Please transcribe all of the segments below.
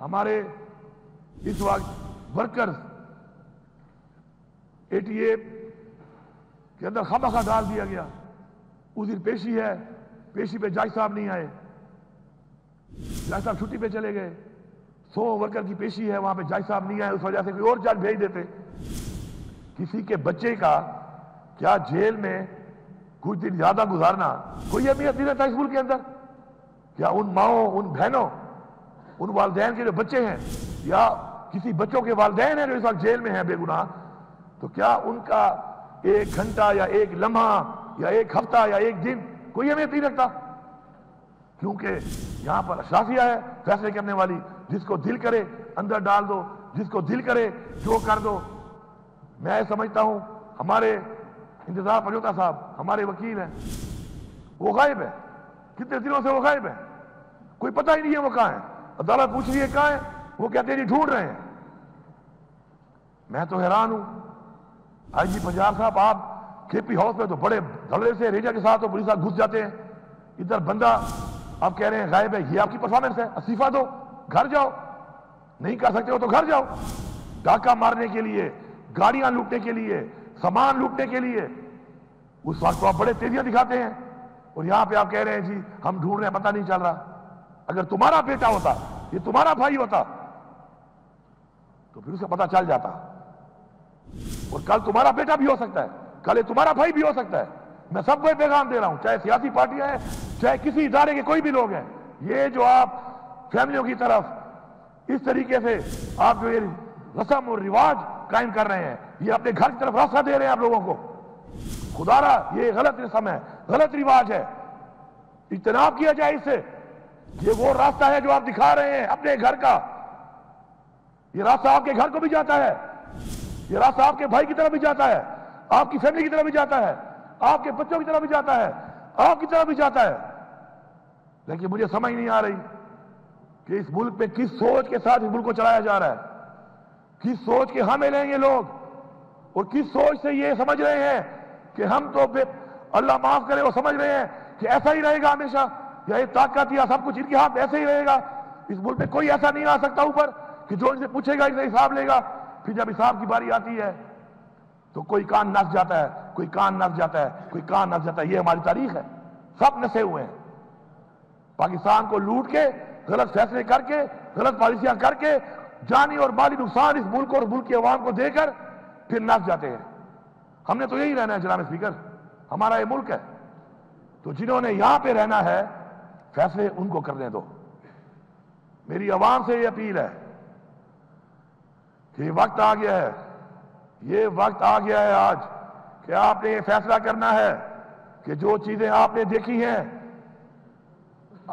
ہمارے اس وقت ورکرز 88 کے اندر خامخواہ ڈال دیا گیا. اس دن پیشی ہے, پیشی پہ جج صاحب نہیں آئے, جج صاحب چھٹی پہ چلے گئے. 100 ورکر کی پیشی ہے, وہاں پہ جج صاحب نہیں آئے, اس وجہ سے کوئی اور جج بھیج دیتے. کسی کے بچے کا کیا جیل میں کچھ دن زیادہ گزارنا کوئی اہمیت نہیں رہتا اس ملک کے اندر؟ کیا ان ماؤں, ان بہنوں, ان والدین کے جو بچے ہیں, یا کسی بچوں کے والدین ہیں جو اس وقت جیل میں ہیں بے گناہ, تو کیا ان کا 1 گھنٹہ یا 1 لمحہ یا 1 ہفتہ یا 1 دن کوئی اہمیت نہیں رکھتا؟ کیونکہ یہاں پر اشرافیہ ہے فیصلے کرنے والی, جس کو دل کرے اندر ڈال دو, جس کو دل کرے جو کر دو. میں سمجھتا ہوں ہمارے انتظار پنجوتا صاحب ہمارے وکیل ہیں, وہ غائب ہے, کتنے دنوں سے وہ غائب ہے, کوئی پتہ ہی نہیں ہے وہ کہاں ہے. عدالت پوچھ رہی ہے کہاں ہے, وہ کہتے ہیں ڈھونڈ رہے ہیں. میں تو حیران ہوں. آئی جی پنجاب صاحب, آپ کے پی ہاؤس میں تو بڑے دھڑے سے ریجا کے ساتھ پولیس گھس جاتے ہیں, ادھر بندہ آپ کہہ رہے ہیں غائب ہے. یہ آپ کی پرفارمنس ہے؟ استعفیٰ دو, گھر جاؤ. نہیں کر سکتے ہو تو گھر جاؤ. ڈاکہ مارنے کے لیے, گاڑیاں لوٹنے کے لیے, سامان لوٹنے کے لیے اس وقت تو آپ بڑے تیزیاں دکھاتے ہیں, اور یہاں پہ آپ کہہ رہے ہیں جی ہم ڈھونڈ رہے ہیں, پتہ نہیں چل رہا. اگر تمہارا بیٹا ہوتا, یہ تمہارا بھائی ہوتا, تو پھر اسے پتہ چل جاتا. اور کل تمہارا بیٹا بھی ہو سکتا ہے, کل یہ تمہارا بھائی بھی ہو سکتا ہے. میں سب کو پیغام دے رہا ہوں, چاہے سیاسی پارٹیاں ہیں, چاہے کسی ادارے کے کوئی بھی لوگ ہیں. یہ جو آپ فیملیوں کی طرف اس طریقے سے آپ جو یہ رسم اور رواج قائم کر رہے ہیں, یہ اپنے گھر کی طرف راستہ دے رہے ہیں آپ لوگوں کو. خدا را یہ غلط رسم ہے, غلط رواج ہے, اجتناب کیا جائے اس سے. یہ وہ راستہ ہے جو آپ دکھا رہے ہیں اپنے گھر کا, یہ راستہ آپ کے گھر کو بھی جاتا ہے, یہ راستہ آپ کے بھائی کی طرف بھی جاتا ہے, آپ کی فیملی کی طرف بھی جاتا ہے, آپ کے بچوں کی طرف بھی جاتا ہے, آپ کی طرف بھی جاتا ہے. لیکن مجھے سمجھ نہیں آ رہی کہ اس ملک میں کس سوچ کے ساتھ اس ملک کو چلایا جا رہا ہے, کس سوچ کے ہمیں لیں گے لوگ, اور کس سوچ سے یہ سمجھ رہے ہیں کہ ہم تو اللہ معاف کرے, وہ سمجھ رہے ہیں کہ ایسا ہی رہے گا ہمیشہ, یا یہ طاقت یا سب کچھ ان کے ہاتھ ایسے ہی رہے گا. اس ملک میں کوئی ایسا نہیں آ سکتا اوپر کہ جو ان سے پوچھے گا ان سے حساب لے گا. پھر جب حساب کی باری آتی ہے تو کوئی کان نس جاتا ہے, کوئی کان نس جاتا ہے, کوئی کان نس جاتا ہے. یہ ہماری تاریخ ہے, سب نسے ہوئے ہیں. پاکستان کو لوٹ کے, غلط فیصلے کر کے, غلط پالیسیاں کر کے, جانی اور مالی نقصان اس ملک اور ملک کی عوام کو دے کر پھر نس جاتے ہیں. ہم نے تو یہی رہنا ہے جناب اسپیکر, ہمارا یہ ملک ہے. تو جنہوں نے یہاں پہ رہنا ہے فیصلے ان کو کرنے دو. میری عوام سے یہ اپیل ہے کہ یہ وقت آ گیا ہے, یہ وقت آ گیا ہے آج کہ آپ نے یہ فیصلہ کرنا ہے کہ جو چیزیں آپ نے دیکھی ہیں,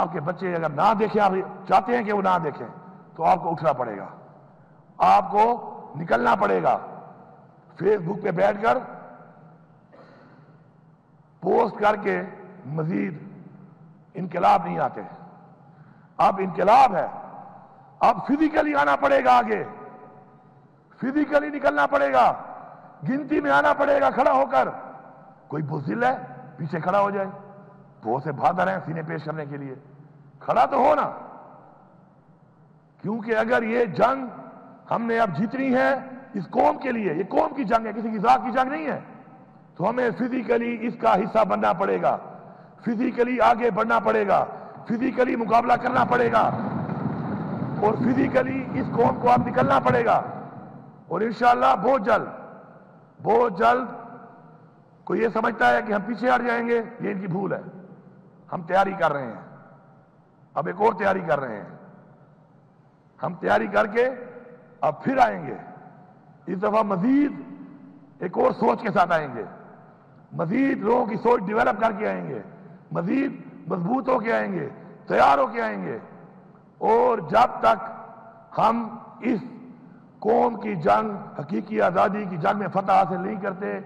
آپ کے بچے اگر نہ دیکھیں, آپ چاہتے ہیں کہ وہ نہ دیکھیں, تو آپ کو اٹھنا پڑے گا, آپ کو نکلنا پڑے گا. فیس بک پہ بیٹھ کر پوسٹ کر کے مزید انقلاب نہیں آتے. اب انقلاب ہے, اب فزیکلی آنا پڑے گا, آگے فزیکلی نکلنا پڑے گا, گنتی میں آنا پڑے گا کھڑا ہو کر. کوئی بزدل ہے پیچھے کھڑا ہو جائے, بہت سے بہادر ہیں سینے پیش کرنے کے لیے, کھڑا تو ہو نا. کیونکہ اگر یہ جنگ ہم نے اب جیتنی ہے اس قوم کے لیے, یہ قوم کی جنگ ہے, کسی کی ذات کی جنگ نہیں ہے, تو ہمیں فزیکلی اس کا حصہ بننا پڑے گا, فزیکلی آگے بڑھنا پڑے گا, فزیکلی مقابلہ کرنا پڑے گا, اور فزیکلی اس قوم کو اب نکلنا پڑے گا. اور انشاءاللہ بہت جلد کوئی یہ سمجھتا ہے کہ ہم پیچھے ہٹ جائیں گے, یہ ان کی بھول ہے. ہم تیاری کر رہے ہیں, اب ایک اور تیاری کر رہے ہیں. ہم تیاری کر کے اب پھر آئیں گے, اس دفعہ مزید ایک اور سوچ کے ساتھ آئیں گے, مزید لوگوں کی سوچ ڈیولپ کر کے آئیں گے, مزید مضبوط ہو کے آئیں گے, تیار ہو کے آئیں گے. اور جب تک ہم اس قوم کی جنگ, حقیقی آزادی کی جنگ میں فتح حاصل نہیں کرتے,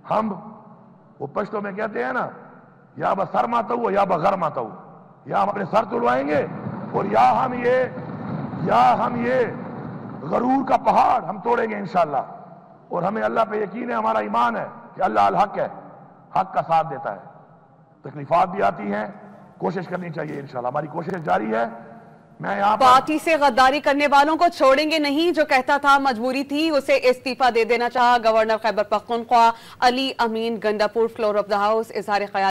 ہم وہ پشتوں میں کہتے ہیں نا, یا با سر ماتا ہو یا با غر ماتا ہو, یا ہم اپنے سر توڑوائیں گے, اور یا ہم یہ غرور کا پہاڑ ہم توڑیں گے انشاءاللہ. اور ہمیں اللہ پہ یقین ہے, ہمارا ایمان ہے کہ اللہ الحق ہے, حق کا ساتھ دیتا ہے. تکلیفات بھی آتی ہیں, کوشش کرنی چاہیے انشاءاللہ, ہماری کوشش جاری ہے. میں یہاں پارٹی سے غداری کرنے والوں کو چھوڑیں گے نہیں، جو کہتا تھا مجبوری تھی اسے استعفیٰ دے دینا چاہا گورنر خیبر پختونخوا علی امین گنڈا پور. فلور آف دا ہاؤس اظہار خیال